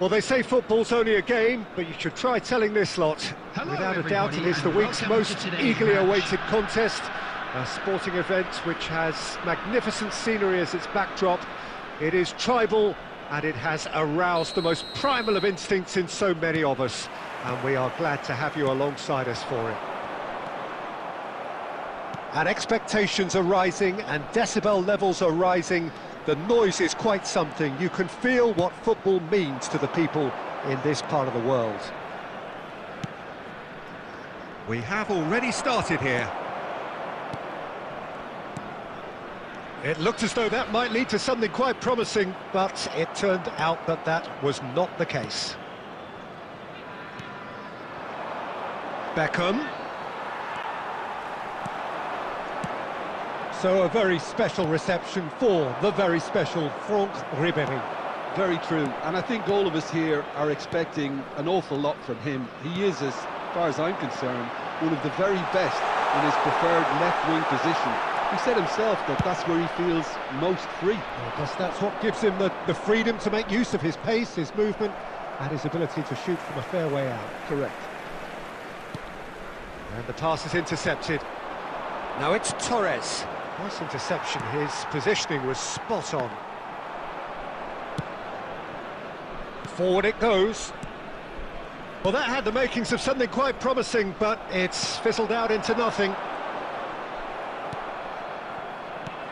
Well, they say football's only a game, but you should try telling this lot. Without a doubt, it is the week's most eagerly awaited contest. A sporting event which has magnificent scenery as its backdrop. It is tribal, and it has aroused the most primal of instincts in so many of us. And we are glad to have you alongside us for it. And expectations are rising, and decibel levels are rising. The noise is quite something. You can feel what football means to the people in this part of the world. We have already started here. It looked as though that might lead to something quite promising, but it turned out that that was not the case. Beckham. So a very special reception for the very special Franck Ribéry. Very true, and I think all of us here are expecting an awful lot from him. He is, as far as I'm concerned, one of the very best in his preferred left-wing position. He said himself that that's where he feels most free. I guess that's what gives him the freedom to make use of his pace, his movement, and his ability to shoot from a fair way out. Correct. And the pass is intercepted. Now it's Torres. Nice interception, his positioning was spot on. Forward it goes. Well, that had the makings of something quite promising, but it's fizzled out into nothing.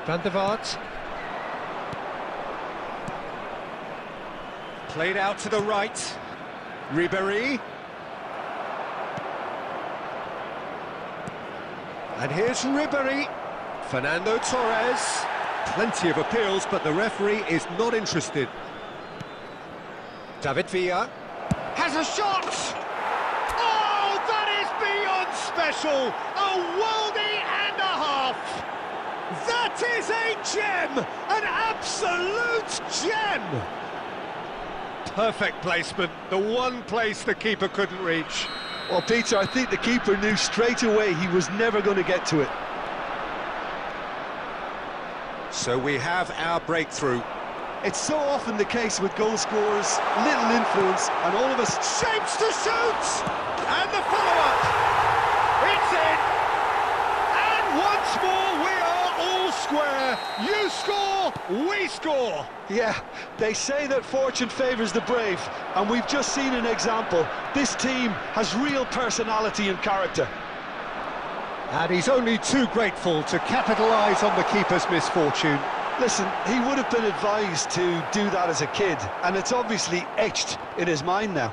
Van der Vaart. Played out to the right. Ribéry. And here's Ribéry. Fernando Torres. Plenty of appeals, but the referee is not interested. David Villa. Has a shot! Oh, that is beyond special! A worldie and a half! That is a gem! An absolute gem! Perfect placement, the one place the keeper couldn't reach. Well, Peter, I think the keeper knew straight away he was never going to get to it. So we have our breakthrough. It's so often the case with goal scorers, little influence, and all of us... Shapes to shoot! And the follow-up! It's in! And once more we are all square. You score, we score! Yeah, they say that fortune favours the brave, and we've just seen an example. This team has real personality and character. And he's only too grateful to capitalise on the keeper's misfortune. Listen, he would have been advised to do that as a kid, and it's obviously etched in his mind now.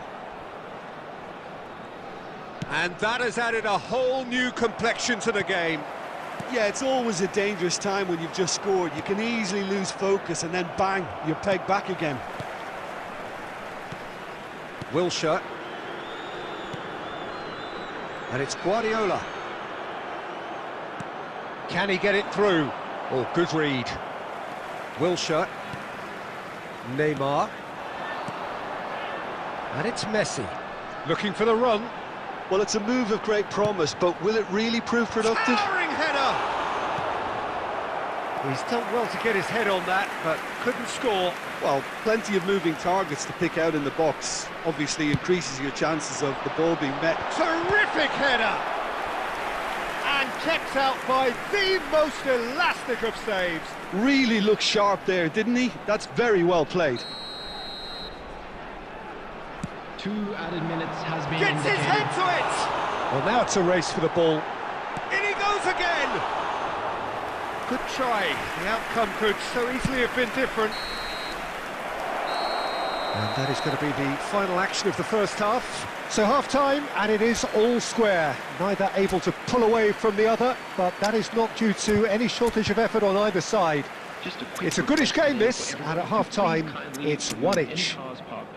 And that has added a whole new complexion to the game. Yeah, it's always a dangerous time when you've just scored. You can easily lose focus and then bang, you're pegged back again. Wilshere. And it's Guardiola. Can he get it through? Oh, good read. Wilshere. Neymar. And it's Messi. Looking for the run. Well, it's a move of great promise, but will it really prove productive? Towering header! He's done well to get his head on that, but couldn't score. Well, plenty of moving targets to pick out in the box. Obviously increases your chances of the ball being met. Terrific header! And kept out by the most elastic of saves. Really looked sharp there, didn't he? That's very well played. 2 added minutes has been Gets indicated. his head to it! Well, now it's a race for the ball. In he goes again! Good try. The outcome could so easily have been different. And that is going to be the final action of the first half. So half-time, and it is all square. Neither able to pull away from the other, but that is not due to any shortage of effort on either side. It's a goodish game, this, and at half-time, it's one each.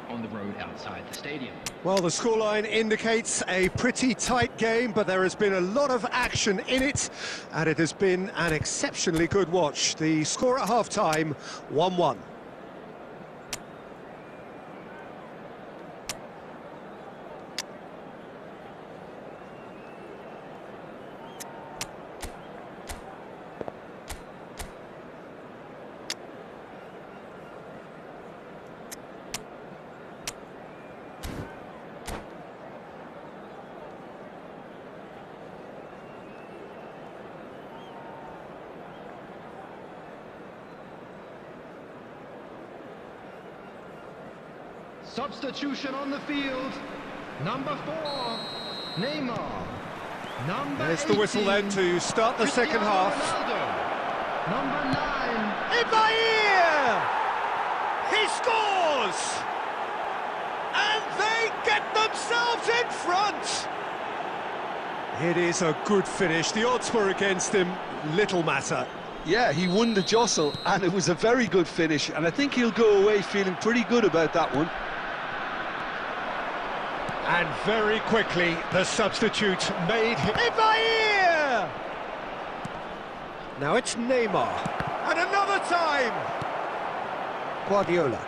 On the road outside the stadium. Well, the scoreline indicates a pretty tight game, but there has been a lot of action in it, and it has been an exceptionally good watch. The score at half-time, 1-1. Substitution on the field. Number 4, Neymar. Number There's the whistle 18, then to start the second Cristiano half. Ronaldo. Number 9, Ibair! He scores! And they get themselves in front! It is a good finish. The odds were against him. Little matter. Yeah, he won the jostle, and it was a very good finish, and I think he'll go away feeling pretty good about that one. And very quickly, the substitute made him... Ibair! Now it's Neymar. And another time! Guardiola.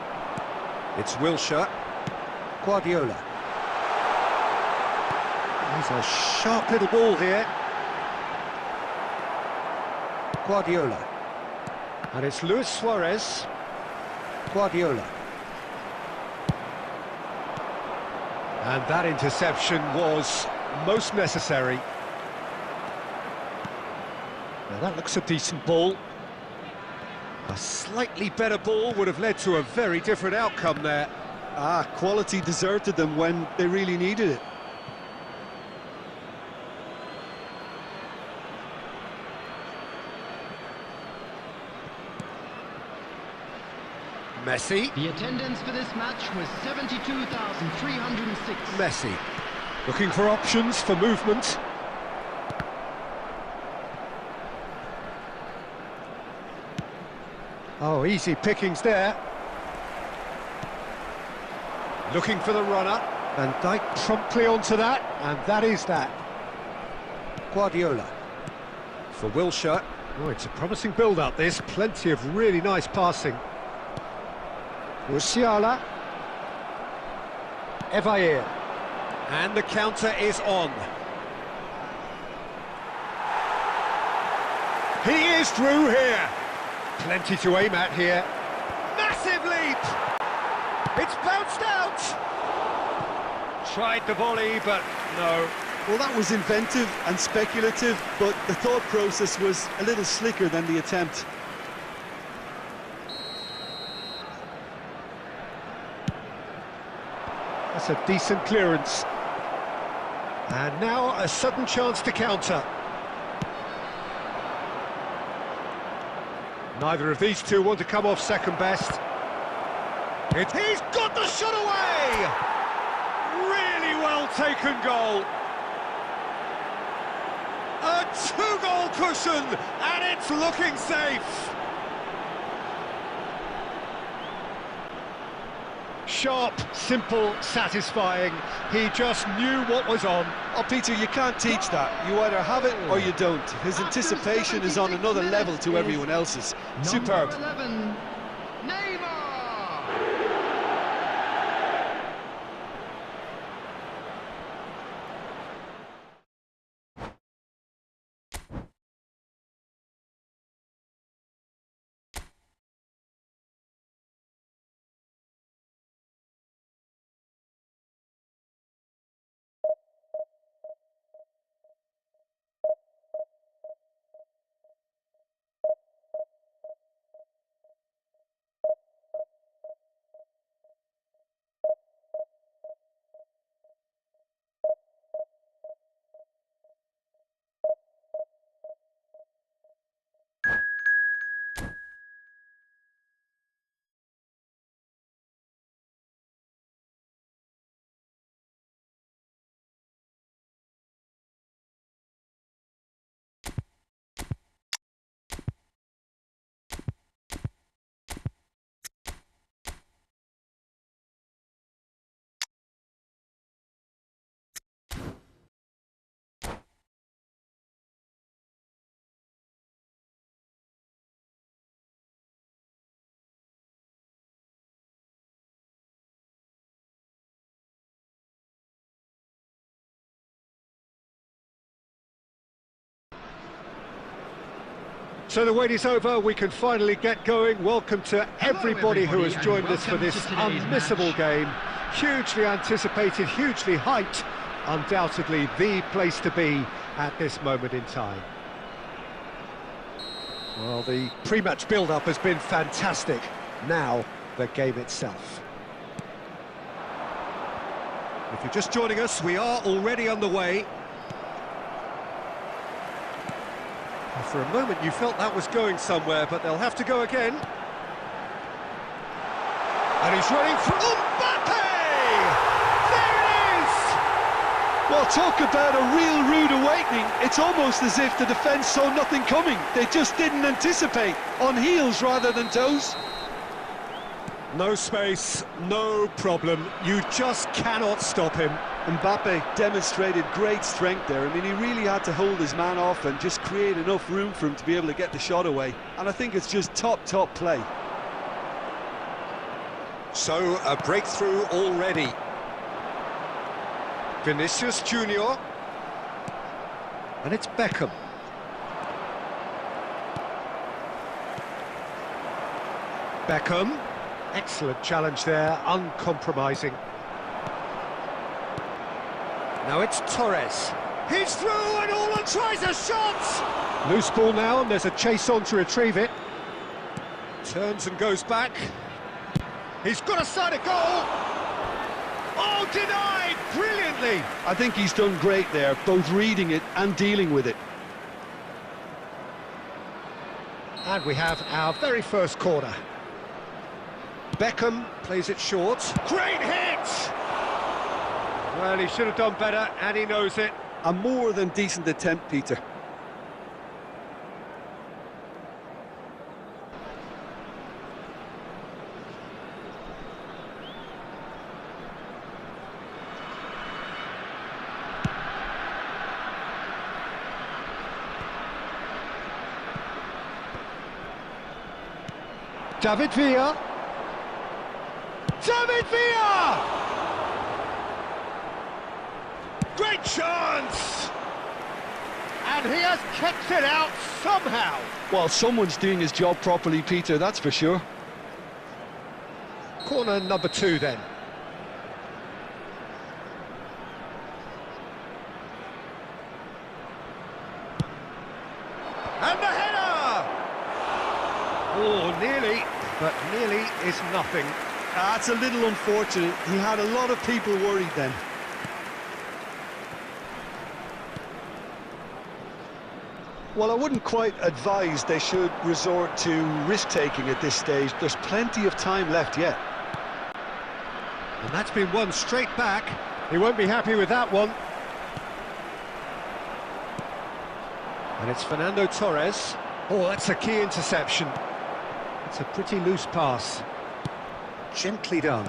It's Wilshere. Guardiola. He's a sharp little ball here. Guardiola. And it's Luis Suarez. Guardiola. And that interception was most necessary. Now that looks a decent ball. A slightly better ball would have led to a very different outcome there. Quality deserted them when they really needed it. Messi. The attendance for this match was 72,306. Messi. Looking for options for movement. Oh, easy pickings there. Looking for the runner. Van Dijk promptly onto that, and that is that. Guardiola. For Wilshere. Oh, it's a promising build-up, this. Plenty of really nice passing. Musiala. Evair. And the counter is on. He is through here. Plenty to aim at here. Massive leap! It's bounced out! Tried the volley, but no. Well, that was inventive and speculative, but the thought process was a little slicker than the attempt. That's a decent clearance. And now a sudden chance to counter. Neither of these two want to come off second best. He's got the shot away! Really well taken goal. A two-goal cushion, and it's looking safe. Sharp, simple, satisfying. He just knew what was on. Oh, Peter, you can't teach that. You either have it or you don't. His anticipation is on another level to everyone else's. Superb. Number 11, Neymar. So the wait is over, we can finally get going. Welcome to everybody who has joined us for this unmissable game. Hugely anticipated, hugely hyped, undoubtedly the place to be at this moment in time. Well, the pre-match build-up has been fantastic. Now, the game itself. If you're just joining us, we are already underway. For a moment you felt that was going somewhere, but they'll have to go again. And he's running for Mbappe! There it is! Well, talk about a real rude awakening. It's almost as if the defence saw nothing coming. They just didn't anticipate. On heels rather than toes. No space, no problem. You just cannot stop him. Mbappe demonstrated great strength there. I mean, he really had to hold his man off and just create enough room for him to be able to get the shot away. And I think it's just top play. So, a breakthrough already. Vinicius Junior. And it's Beckham. Beckham. Excellent challenge there, uncompromising. Now it's Torres. He's through and Orlan tries a shot! Loose ball now and there's a chase on to retrieve it. Turns and goes back. He's got a side of goal! Oh, denied brilliantly! I think he's done great there, both reading it and dealing with it. And we have our very first corner. Beckham plays it short. Great hit! Well, he should have done better, and he knows it. A more than decent attempt, Peter. David Villa. David Villa! Great chance! And he has kept it out somehow. Well, someone's doing his job properly, Peter, that's for sure. Corner number 2 then. And the header! Oh, nearly, but nearly is nothing. That's a little unfortunate. He had a lot of people worried then. Well, I wouldn't quite advise they should resort to risk-taking at this stage. There's plenty of time left yet. And that's been won straight back. He won't be happy with that one. And it's Fernando Torres. Oh, that's a key interception. It's a pretty loose pass. Gently done.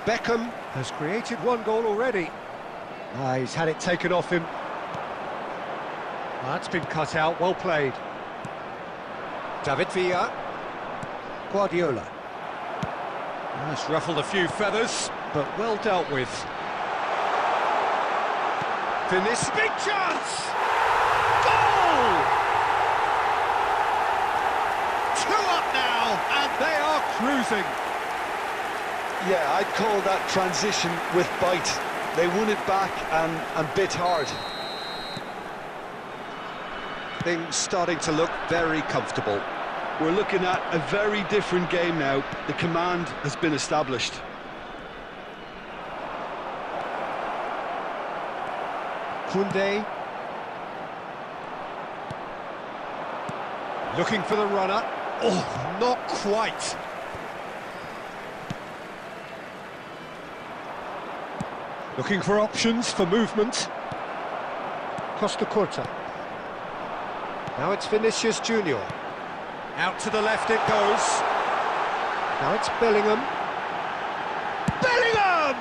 Beckham has created one goal already. He's had it taken off him. That's been cut out, well played. David Villa. Guardiola. That's ruffled a few feathers, but well dealt with. Vinicius, big chance! Goal! 2 up now, and they are cruising. Yeah, I'd call that transition with bite. They won it back and bit hard. Things starting to look very comfortable. We're looking at a very different game now. The command has been established. Koundé. Looking for the runner. Oh, not quite. Looking for options for movement. Costa Curta. Now it's Vinicius Junior. Out to the left it goes. Now it's Bellingham. Bellingham!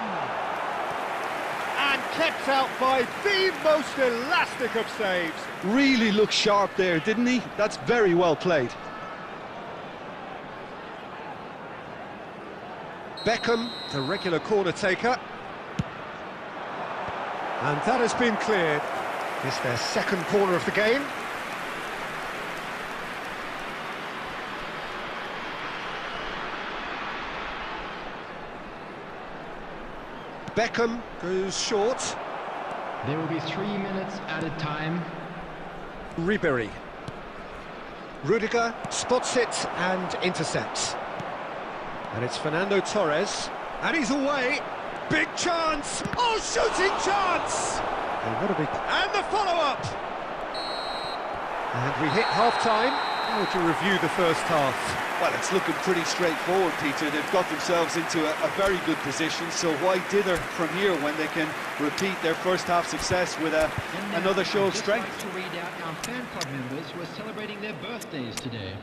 And kept out by the most elastic of saves. Really looked sharp there, didn't he? That's very well played. Beckham, the regular corner taker. And that has been cleared. It's their second corner of the game. Beckham goes short. There will be 3 minutes added time. Ribery. Rudiger spots it and intercepts. And it's Fernando Torres. And he's away. Big chance! Oh, shooting chance! And the follow-up! And we hit half-time. How would you review the first half? Well, it's looking pretty straightforward, Peter. They've got themselves into a very good position, so why dither from here when they can repeat their first half success with another show of strength? I'd just like to read out our fan club members who are celebrating their birthdays today.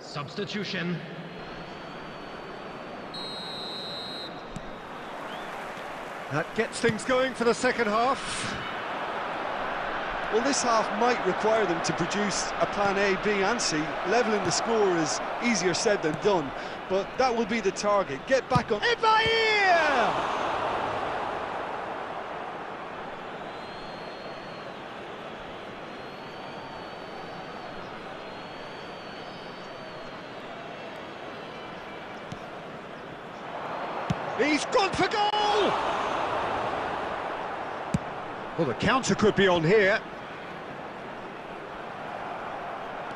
Substitution. That gets things going for the second half. Well, this half might require them to produce a plan A, B and C. Levelling the score is easier said than done, but that will be the target. Get back on... EFootball! He's gone for goal! Well, the counter could be on here.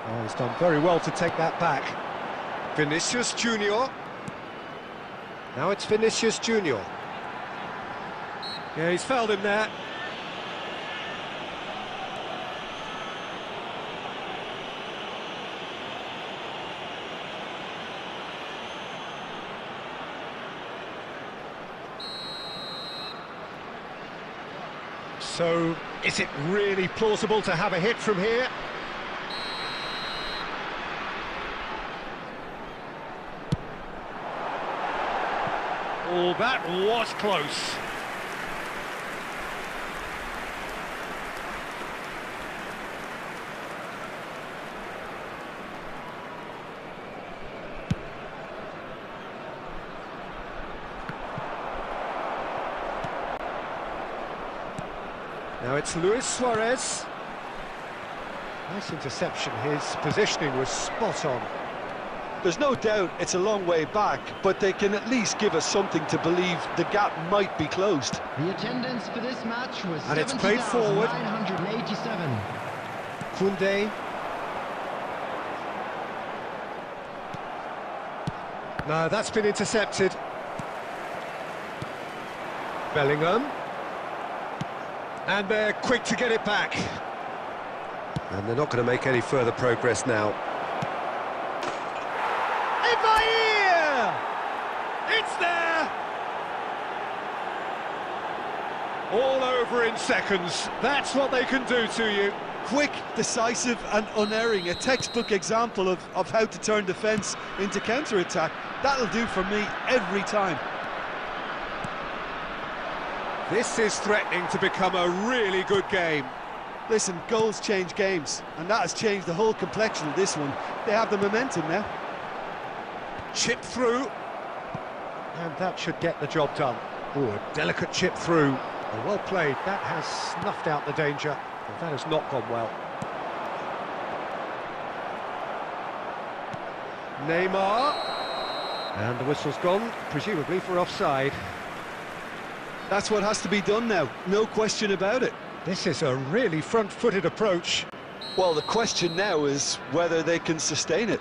Oh, he's done very well to take that back. Vinicius Junior. Now it's Vinicius Junior. Yeah, he's fouled him there. So, is it really plausible to have a hit from here? Oh, that was close. Now it's Luis Suarez. Nice interception, his positioning was spot on. There's no doubt it's a long way back, but they can at least give us something to believe the gap might be closed. The attendance for this match was And it's played forward. 70,987. Koundé. No, that's been intercepted. Bellingham. And they're quick to get it back. And they're not going to make any further progress now. It's there! All over in seconds. That's what they can do to you. Quick, decisive and unerring. A textbook example of how to turn defence into counter-attack. That'll do for me every time. This is threatening to become a really good game. Listen, goals change games, and that has changed the whole complexion of this one. They have the momentum now. Chip through. And that should get the job done. Oh, a delicate chip through. Well played. That has snuffed out the danger. And that has not gone well. Neymar. And the whistle's gone, presumably for offside. That's what has to be done now, no question about it. This is a really front-footed approach. Well, the question now is whether they can sustain it.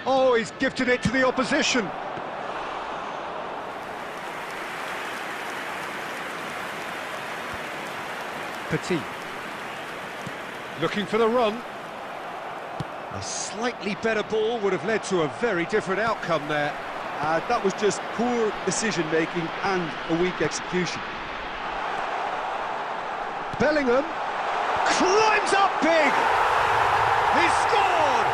Oh, he's gifted it to the opposition. Petit. Looking for the run. A slightly better ball would have led to a very different outcome there. That was just poor decision-making and a weak execution. Bellingham climbs up big. He scored.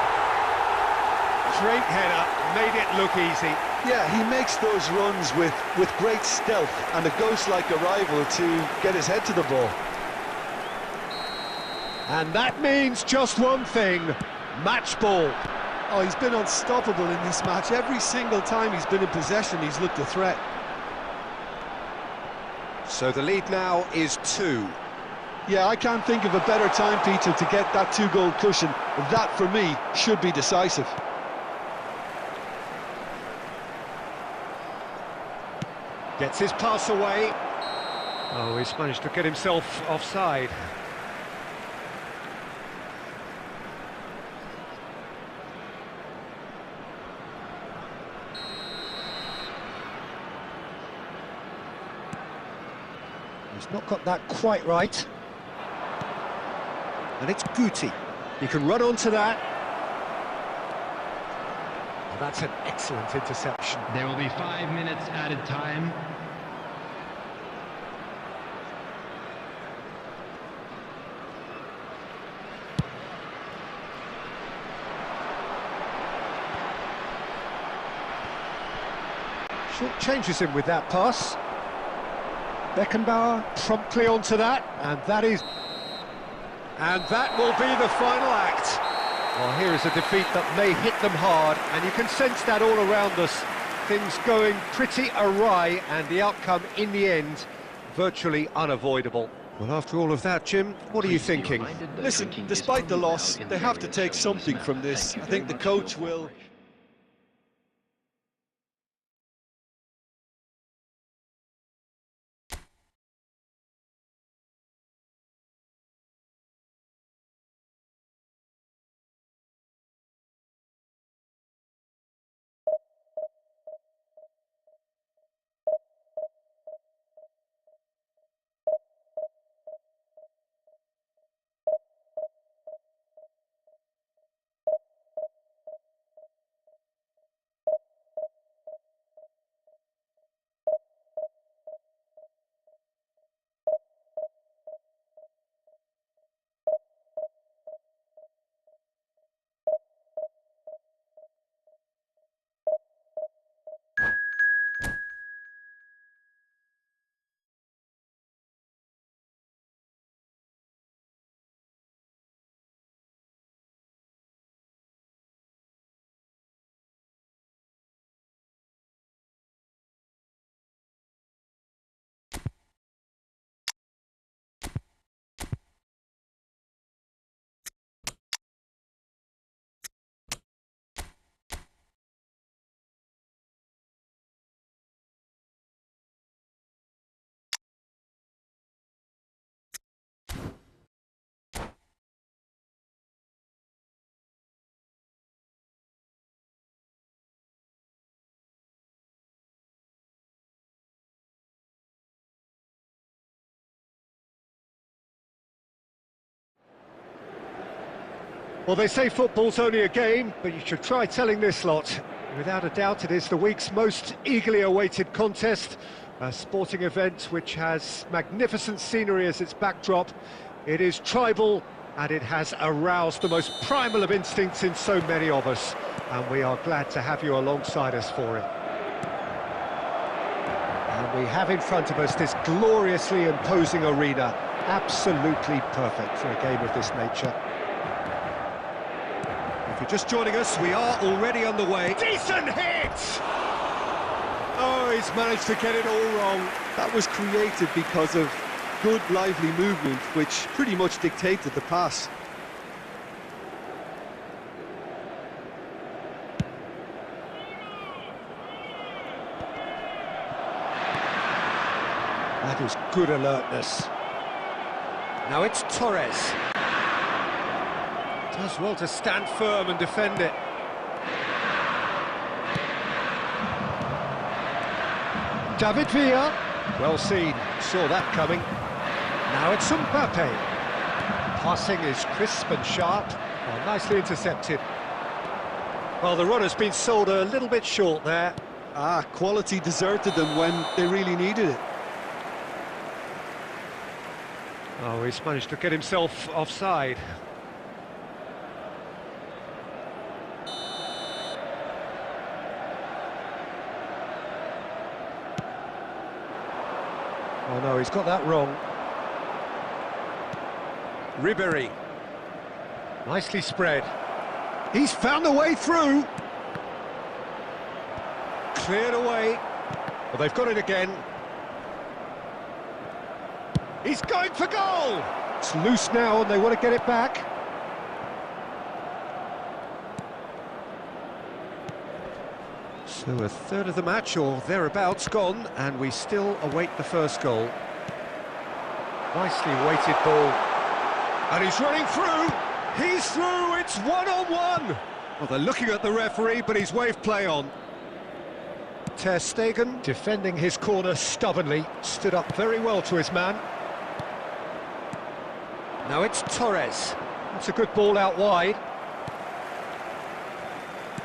Straight header, made it look easy. Yeah, he makes those runs with great stealth and a ghost-like arrival to get his head to the ball. And that means just one thing, match ball. Oh, he's been unstoppable in this match. Every single time he's been in possession, he's looked a threat. So the lead now is 2. Yeah, I can't think of a better time, Peter, to get that 2-goal cushion. That, for me, should be decisive. Gets his pass away. Oh, he's managed to get himself offside. He's not got that quite right. And it's Guti. He can run onto that. Oh, that's an excellent interception. There will be 5 minutes added time. Short changes him with that pass. Beckenbauer promptly onto that, and that will be the final act. Well, here is a defeat that may hit them hard, and you can sense that all around us. Things going pretty awry, and the outcome in the end virtually unavoidable. Well, after all of that, Jim, what are you thinking? Listen, despite the loss, they have to take something from this. I think the coach will... Well, they say football's only a game, but you should try telling this lot. Without a doubt, it is the week's most eagerly awaited contest, a sporting event which has magnificent scenery as its backdrop. It is tribal, and it has aroused the most primal of instincts in so many of us, and we are glad to have you alongside us for it. And we have in front of us this gloriously imposing arena, absolutely perfect for a game of this nature. If you're just joining us, we are already underway. Decent hit! Oh, he's managed to get it all wrong. That was created because of good, lively movement, which pretty much dictated the pass. That is good alertness. Now it's Torres. Does well to stand firm and defend it. David Villa. Well seen, saw that coming. Now it's Mbappe. Passing is crisp and sharp. Well, nicely intercepted. Well, the run has been sold a little bit short there. Quality deserted them when they really needed it. Oh, he's managed to get himself offside. Oh no, he's got that wrong. Ribery. Nicely spread. He's found the way through. Cleared away. Well, they've got it again. He's going for goal! It's loose now and they want to get it back. So a third of the match or thereabouts gone, and we still await the first goal. Nicely weighted ball. And he's running through! He's through! It's one-on-one! Well, they're looking at the referee, but he's waved play on. Ter Stegen, defending his corner stubbornly, stood up very well to his man. Now it's Torres. That's a good ball out wide.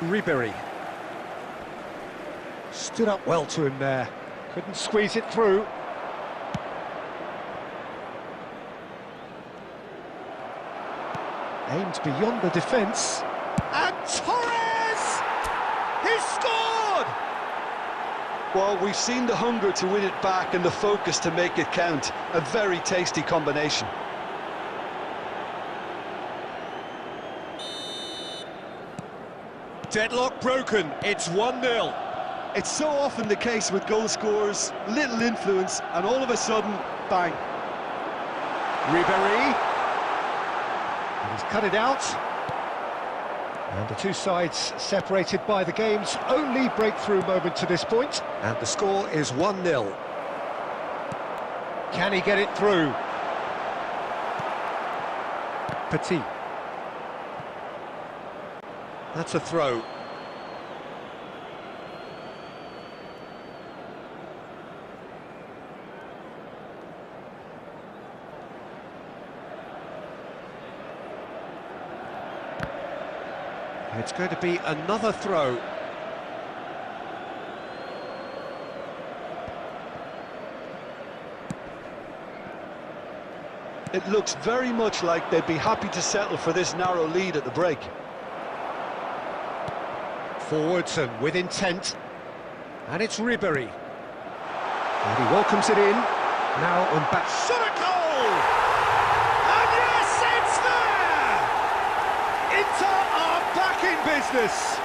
Ribery. Stood up well to him there. Couldn't squeeze it through. Aimed beyond the defence. And Torres! He's scored! Well, we've seen the hunger to win it back and the focus to make it count. A very tasty combination. Deadlock broken, it's 1-0. It's so often the case with goal scorers, little influence, and all of a sudden, bang. Ribery. And he's cut it out. And the two sides separated by the game's only breakthrough moment to this point. And the score is 1-0. Can he get it through? Petit. That's a throw. It's going to be another throw. It looks very much like they'd be happy to settle for this narrow lead at the break. Forwards and with intent. And it's Ribery. And he welcomes it in. Now on back. Shot a goal! And yes, it's there! Inter are back in business.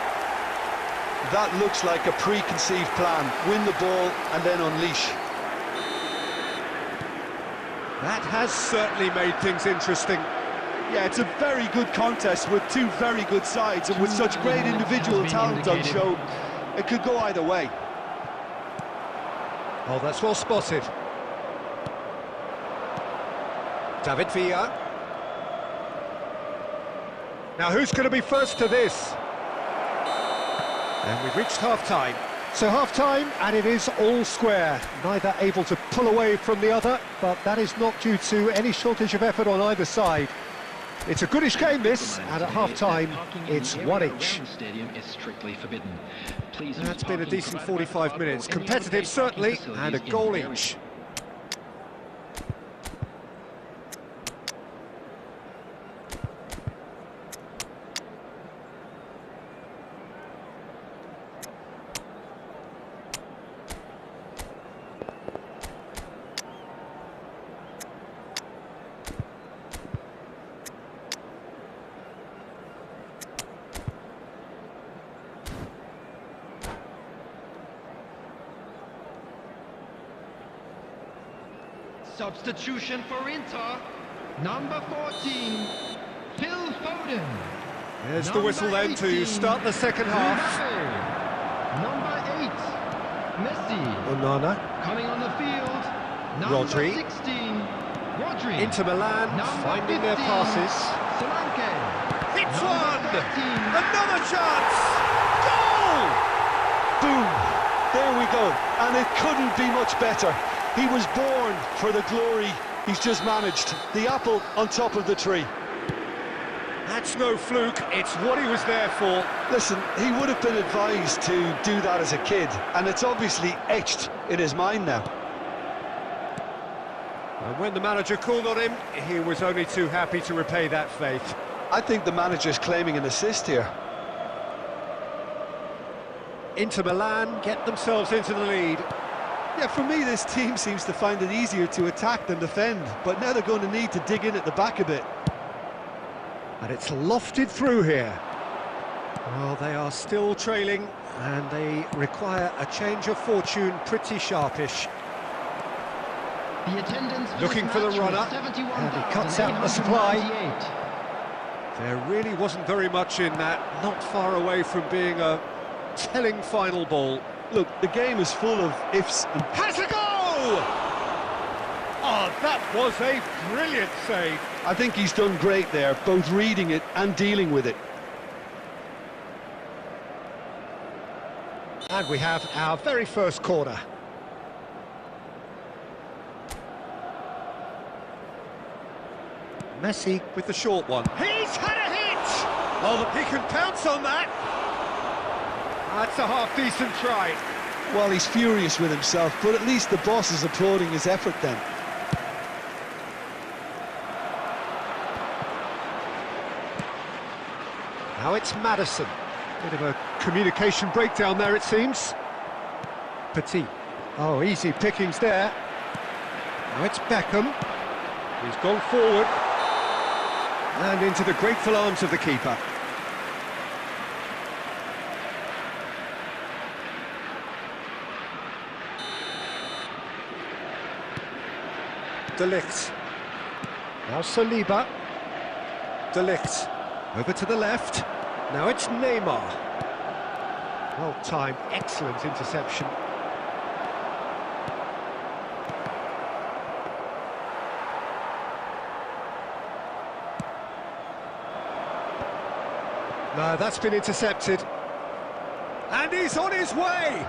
That looks like a preconceived plan. Win the ball and then unleash. That has certainly made things interesting. Yeah, it's a very good contest with two very good sides, and with such great individual talent on show, it could go either way. Oh, that's well spotted. David Villa. Now who's going to be first to this? And we've reached half-time. So half-time, and it is all square. Neither able to pull away from the other, but that is not due to any shortage of effort on either side. It's a goodish game, this, and at half-time, it's one each. That's been a decent 45 minutes. Competitive, certainly, and a goal each. Substitution for Inter, number 14, Phil Foden. There's the whistle then to start the second half. Number 8, Messi. Onana. Coming on the field, number Rodri. 16, Rodri. Inter Milan Number finding 15, their passes. Solanke. Hits Number one! 13, Another chance! Goal! Boom! There we go, and it couldn't be much better. He was born for the glory he's just managed. The apple on top of the tree. That's no fluke, it's what he was there for. Listen, he would have been advised to do that as a kid, and it's obviously etched in his mind now. And when the manager called on him, he was only too happy to repay that faith. I think the manager's claiming an assist here. Inter Milan get themselves into the lead. Yeah, for me, this team seems to find it easier to attack than defend, but now they're going to need to dig in at the back a bit. And it's lofted through here. Well, they are still trailing, and they require a change of fortune pretty sharpish. The attendance Looking for the runner, and he cuts out the supply. There really wasn't very much in that, not far away from being a telling final ball. Look, the game is full of ifs and... Has a goal! Oh, that was a brilliant save. I think he's done great there, both reading it and dealing with it. And we have our very first corner. Messi with the short one. He's had a hit! Oh, he can pounce on that. That's a half-decent try. Well, he's furious with himself, but at least the boss is applauding his effort then. Now it's Maddison. Bit of a communication breakdown there, it seems. Petit. Oh, easy pickings there. Now it's Beckham. He's gone forward. And into the grateful arms of the keeper. De Ligt. Now Saliba. De Ligt. Over to the left. Now it's Neymar. Well timed, excellent interception. No, that's been intercepted. And he's on his way!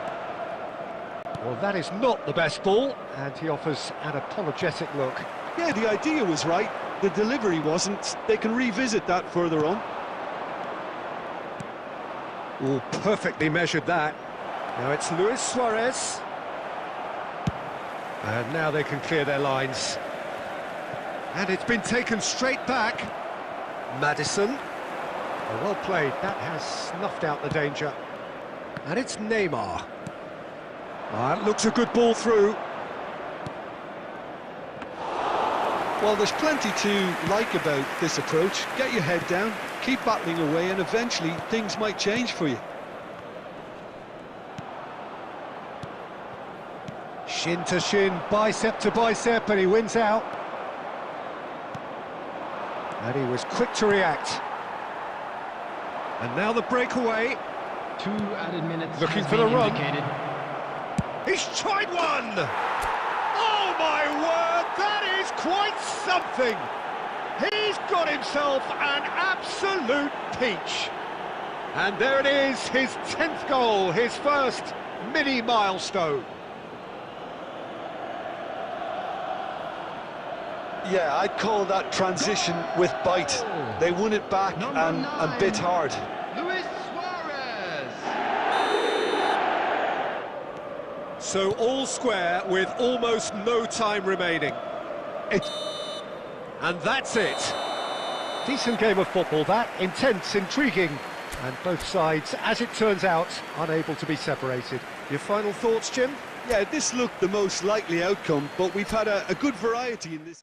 Well, that is not the best ball, and he offers an apologetic look. Yeah, the idea was right, the delivery wasn't. They can revisit that further on. Oh, perfectly measured that. Now it's Luis Suarez. And now they can clear their lines. And it's been taken straight back. Maddison. Well played, that has snuffed out the danger. And it's Neymar. That looks a good ball through. Well, there's plenty to like about this approach. Get your head down, keep battling away, and eventually things might change for you. Shin to shin, bicep to bicep, and he wins out. And he was quick to react. And now the breakaway. 2 added minutes. Looking for the run. He's tried one! Oh my word, that is quite something! He's got himself an absolute peach. And there it is, his 10th goal, his first mini milestone. Yeah, I'd call that transition with bite. They won it back and bit hard. Luis Suarez. So all square with almost no time remaining. And that's it. Decent game of football, that. Intense, intriguing. And both sides, as it turns out, unable to be separated. Your final thoughts, Jim? Yeah, this looked the most likely outcome, but we've had a good variety in this.